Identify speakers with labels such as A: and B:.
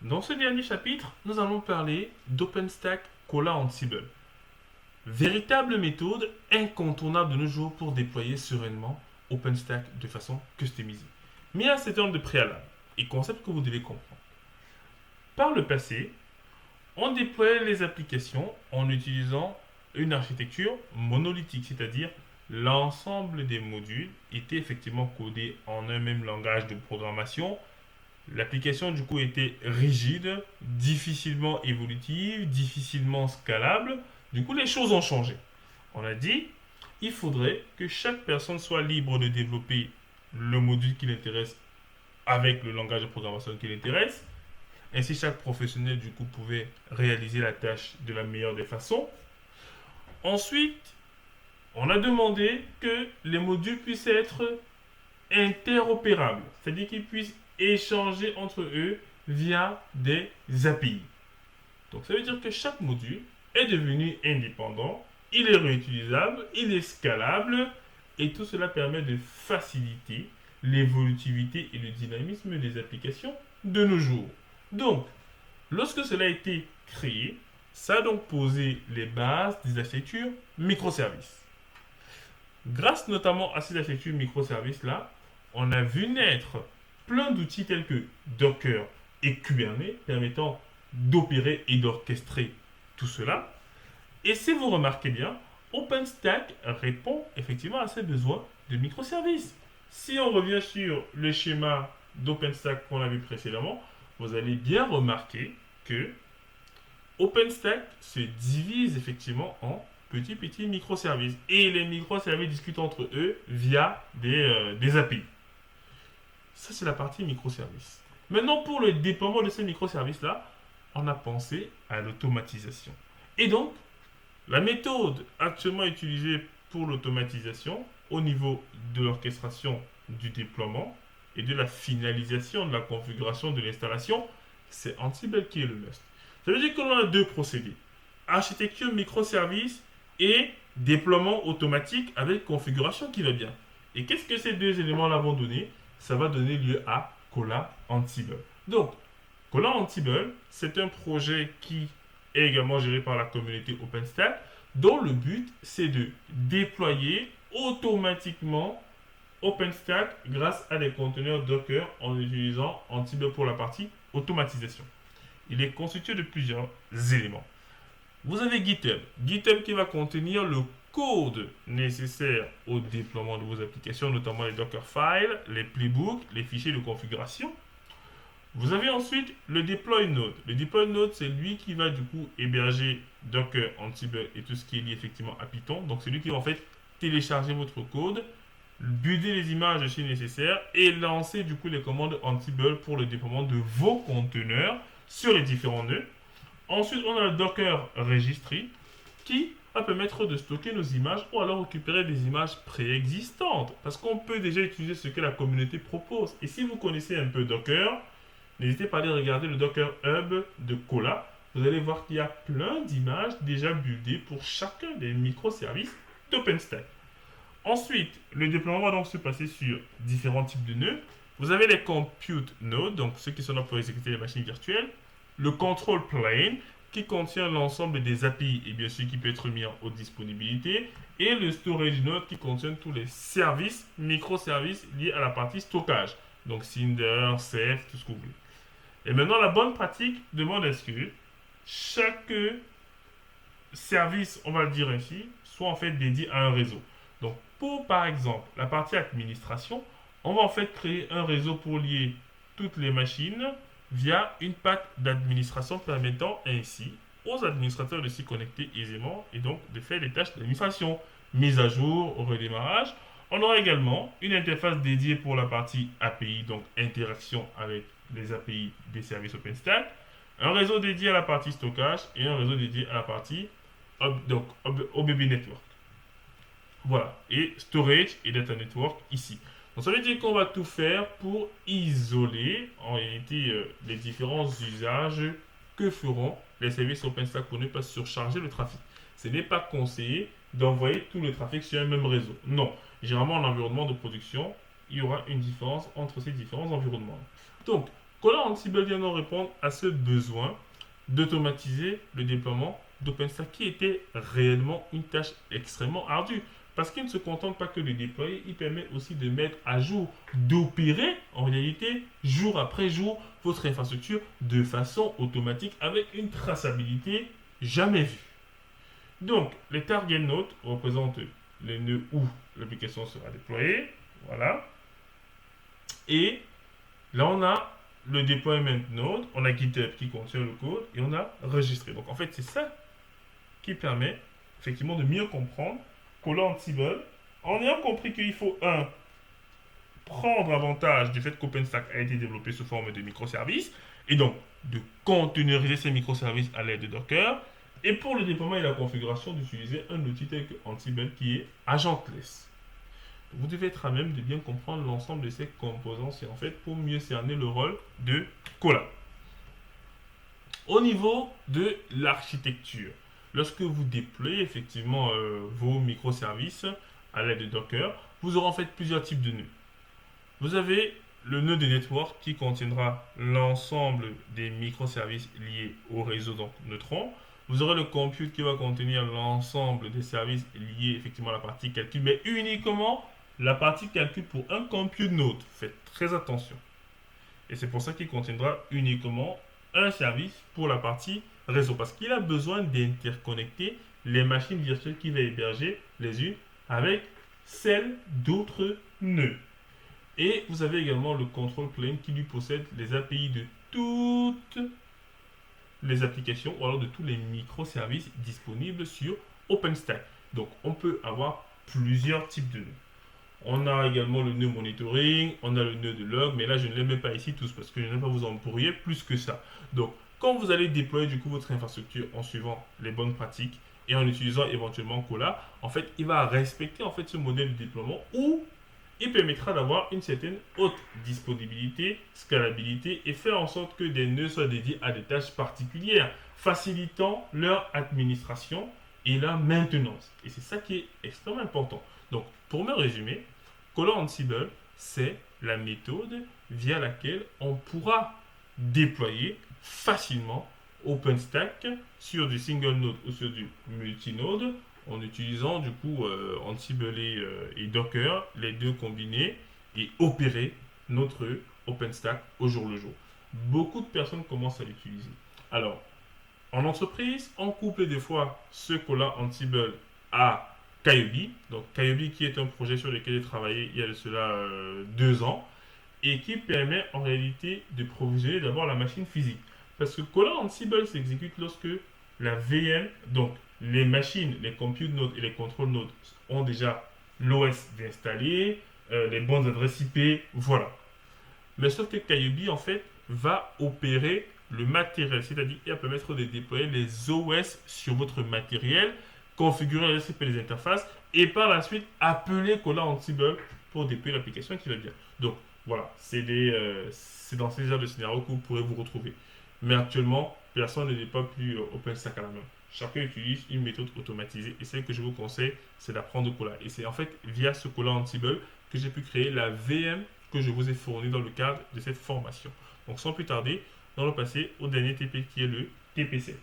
A: Dans ce dernier chapitre, nous allons parler d'OpenStack Cola Ansible. Véritable méthode incontournable de nos jours pour déployer sereinement OpenStack de façon customisée. Mais il y a un certain nombre de préalables et concepts que vous devez comprendre. Par le passé, on déployait les applications en utilisant une architecture monolithique, c'est-à-dire l'ensemble des modules était effectivement codé en un même langage de programmation. L'application du coup était rigide, difficilement évolutive, difficilement scalable. Du coup, les choses ont changé. On a dit, il faudrait que chaque personne soit libre de développer le module qui l'intéresse avec le langage de programmation qui l'intéresse. Ainsi, chaque professionnel du coup pouvait réaliser la tâche de la meilleure des façons. Ensuite, on a demandé que les modules puissent être interopérables, c'est-à-dire qu'ils puissent échanger entre eux via des API. Donc ça veut dire que chaque module est devenu indépendant, il est réutilisable, il est scalable, et tout cela permet de faciliter l'évolutivité et le dynamisme des applications de nos jours. Donc, lorsque cela a été créé, ça a donc posé les bases des architectures microservices. Grâce notamment à ces architectures microservices-là, on a vu naître plein d'outils tels que Docker et Kubernetes permettant d'opérer et d'orchestrer tout cela. Et si vous remarquez bien, OpenStack répond effectivement à ces besoins de microservices. Si on revient sur le schéma d'OpenStack qu'on a vu précédemment, vous allez bien remarquer que OpenStack se divise effectivement en petits microservices. Et les microservices discutent entre eux via des API. Ça, c'est la partie microservices. Maintenant, pour le déploiement de ces microservices-là, on a pensé à l'automatisation. Et donc, la méthode actuellement utilisée pour l'automatisation au niveau de l'orchestration du déploiement et de la finalisation de la configuration de l'installation, c'est Ansible qui est le must. Ça veut dire qu'on a deux procédés. Architecture microservice et déploiement automatique avec configuration qui va bien. Et qu'est-ce que ces deux éléments-là vont donner? Ça va donner lieu à Cola Ansible. Donc, Cola Ansible, c'est un projet qui est également géré par la communauté OpenStack, dont le but, c'est de déployer automatiquement OpenStack grâce à des conteneurs Docker en utilisant Ansible pour la partie automatisation. Il est constitué de plusieurs éléments. Vous avez GitHub. GitHub qui va contenir le code nécessaire au déploiement de vos applications, notamment les Dockerfiles, les playbooks, les fichiers de configuration. Vous avez ensuite le deploy node. Le deploy node, c'est lui qui va du coup héberger Docker, Ansible et tout ce qui est lié effectivement à Python. Donc c'est lui qui va en fait télécharger votre code, builder les images si nécessaire et lancer du coup les commandes Ansible pour le déploiement de vos conteneurs sur les différents nœuds. Ensuite, on a le Docker Registry qui va permettre de stocker nos images ou alors récupérer des images préexistantes. Parce qu'on peut déjà utiliser ce que la communauté propose. Et si vous connaissez un peu Docker, n'hésitez pas à aller regarder le Docker Hub de Cola. Vous allez voir qu'il y a plein d'images déjà buildées pour chacun des microservices d'OpenStack. Ensuite, le déploiement va donc se passer sur différents types de nœuds. Vous avez les compute nodes, donc ceux qui sont là pour exécuter les machines virtuelles. Le control plane, qui contient l'ensemble des API et bien sûr qui peut être mis en haute disponibilité. Et le storage node, qui contient tous les services, microservices liés à la partie stockage. Donc Cinder, Ceph, tout ce que vous voulez. Et maintenant, la bonne pratique demande à ce que chaque service, on va le dire ainsi, soit en fait dédié à un réseau. Donc, pour par exemple la partie administration, on va en fait créer un réseau pour lier toutes les machines via une patte d'administration permettant ainsi aux administrateurs de s'y connecter aisément et donc de faire les tâches d'administration, mise à jour, redémarrage. On aura également une interface dédiée pour la partie API, donc interaction avec les API des services OpenStack, un réseau dédié à la partie stockage et un réseau dédié à la partie OBB Network. Voilà, et storage et data network ici. Donc ça veut dire qu'on va tout faire pour isoler en réalité les différents usages que feront les services OpenStack pour ne pas surcharger le trafic. Ce n'est pas conseillé d'envoyer tout le trafic sur un même réseau. Non, généralement en environnement de production, il y aura une différence entre ces différents environnements. Donc, Cola Ansible vient donc répondre à ce besoin d'automatiser le déploiement d'OpenStack qui était réellement une tâche extrêmement ardue. Parce qu'il ne se contente pas que de déployer, il permet aussi de mettre à jour, d'opérer en réalité jour après jour votre infrastructure de façon automatique avec une traçabilité jamais vue. Donc, les target nodes représentent les nœuds où l'application sera déployée. Voilà. Et là, on a le deployment node, on a GitHub qui contient le code et on a registré. Donc, en fait, c'est ça qui permet effectivement de mieux comprendre Cola Ansible en ayant compris qu'il faut, prendre avantage du fait qu'OpenStack a été développé sous forme de microservices et donc de containeriser ces microservices à l'aide de Docker. Et pour le déploiement et la configuration, d'utiliser un outil tel que Ansible qui est agentless. Vous devez être à même de bien comprendre l'ensemble de ces composants, c'est en fait pour mieux cerner le rôle de Cola. Au niveau de l'architecture, lorsque vous déployez effectivement vos microservices à l'aide de Docker, vous aurez en fait plusieurs types de nœuds. Vous avez le nœud de network qui contiendra l'ensemble des microservices liés au réseau donc Neutron. Vous aurez le compute qui va contenir l'ensemble des services liés effectivement à la partie calcul, mais uniquement la partie calcul pour un compute node. Faites très attention. Et c'est pour ça qu'il contiendra uniquement un service pour la partie réseau, parce qu'il a besoin d'interconnecter les machines virtuelles qu'il va héberger les unes avec celles d'autres nœuds. Et vous avez également le control plane qui lui possède les API de toutes les applications ou alors de tous les microservices disponibles sur OpenStack. Donc on peut avoir plusieurs types de nœuds. On a également le nœud monitoring, on a le nœud de log, mais là je ne les mets pas ici tous parce que je n'aime pas vous embrouiller plus que ça. Donc quand vous allez déployer du coup votre infrastructure en suivant les bonnes pratiques et en utilisant éventuellement Cola, en fait il va respecter en fait ce modèle de déploiement où il permettra d'avoir une certaine haute disponibilité, scalabilité et faire en sorte que des nœuds soient dédiés à des tâches particulières, facilitant leur administration et la maintenance. Et c'est ça qui est extrêmement important. Donc, pour me résumer, Cola Ansible, c'est la méthode via laquelle on pourra déployer facilement OpenStack sur du single node ou sur du multinode en utilisant du coup Ansible et Docker, les deux combinés, et opérer notre OpenStack au jour le jour. Beaucoup de personnes commencent à l'utiliser. Alors, en entreprise, on couple des fois ce Cola Ansible à Kayobi. Donc Kayobi qui est un projet sur lequel j'ai travaillé il y a de cela 2 ans et qui permet en réalité de provisionner d'abord la machine physique. Parce que Cola Ansible s'exécute lorsque la VM, donc les machines, les compute nodes et les control nodes ont déjà l'OS installé, les bonnes adresses IP, voilà. Mais sauf que Kayobi, en fait, va opérer le matériel, c'est-à-dire il va permettre de déployer les OS sur votre matériel, configurer les IP des interfaces et par la suite appeler Cola Ansible pour déployer l'application qui va bien. Donc voilà, c'est dans ces genres de scénarios que vous pourrez vous retrouver. Mais actuellement, personne ne déploie plus OpenStack à la main. Chacun utilise une méthode automatisée et celle que je vous conseille, c'est d'apprendre Cola. Et c'est en fait via ce Cola Ansible que j'ai pu créer la VM que je vous ai fournie dans le cadre de cette formation. Donc sans plus tarder, dans le passé au dernier TP qui est le TP7.